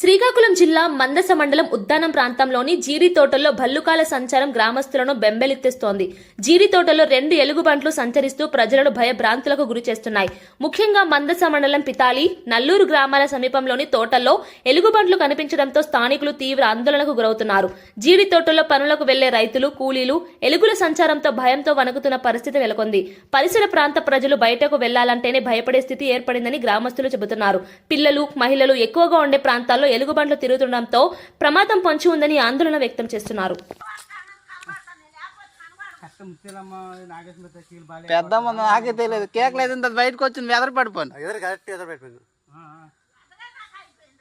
శ్రీకాకుళం జిల్లా మందస మండలం ఉద్దానం ప్రాంతంలోని జీడి తోటల్లో భల్లుకాల సంచారం గ్రామస్తులను బెంబెలెత్తిస్తోంది. జీడి తోటలో 2 ఎలుగుబంట్లు సంచరిస్తూ ప్రజలను భయభ్రాంతులకు గురి చేస్తున్నాయి. ముఖ్యంగా మందస మండలం పితాలి, నల్లూరు గ్రామాల సమీపంలోని తోటల్లో ఎలుగుబంట్లు కనిపించడంతో స్థానికులు తీవ్ర ఆందోళనకు గురవుతున్నారు. జీడి తోటల్లో పనులకు వెళ్లే రైతులు, కూలీలు ఎలుగుల సంచారంతో భయంతో వణుకుతున్న పరిస్థితి నెలకొంది. పరిసర ప్రాంత ప్రజలు బయటకు వెళ్లాలంటేనే భయపడే స్థితి ఏర్పడిందని గ్రామస్తులు చెబుతున్నారు. పిల్లలు, మహిళలు ఎక్కువగా ఉండే ప్రాంతాల్లో ఎలుగుబంట్లు తిరుగుతుండటంతో ప్రమాదం పొంచి ఉందని ఆందోళన వ్యక్తం చేస్తున్నారు. పెద్దమ్మ నాకే తెలియదు, కేక్ లేదు బయటకు వచ్చింది, వెదర పడిపోయింది.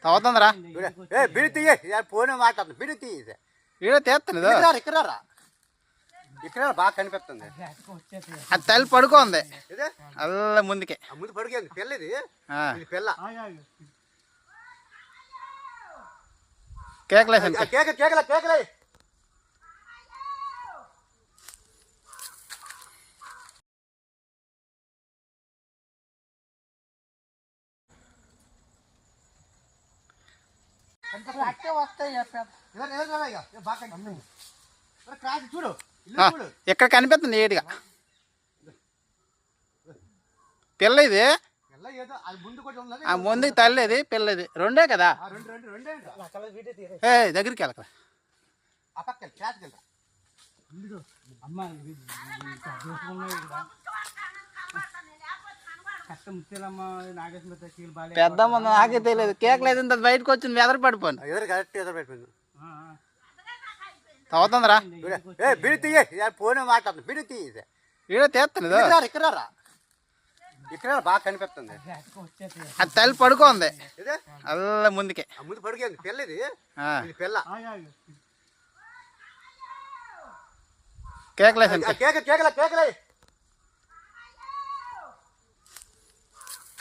తవ్వుతుందిరా ఈడ తీస్తుంది, ఇక్కడ బాగా కనిపిస్తుంది. అది తల్లి పడుకోంది అల్ల ముందుకే. ముందు పడుకోండి పిల్లది పిల్ల కేకలేసి కేకలే చూడు ఇక్కడ కనిపిస్తుంది ఏడిగా పిల్ల ఇది. ఆ ముందుకి తల్లిది పిల్లది రెండే కదా. దగ్గరికి వెళ్ళక పెద్దమ్మ నాకే తెలియదు, కేక్ లేదు బయటకు వచ్చింది, వెదర పడిపోయింది. తవ్వుతుందిరా ఫోన్ మాట్లాడుతుంది బిడి తీసి ఈడ తీస్తుంది, ఇక్కడ బాగా కనిపిస్తుంది. అది తల్లి పడుకోంది అల్ల ముందుకే. ముందు పడుకోండి పిల్లది పిల్ల కేకలేసి కేకలే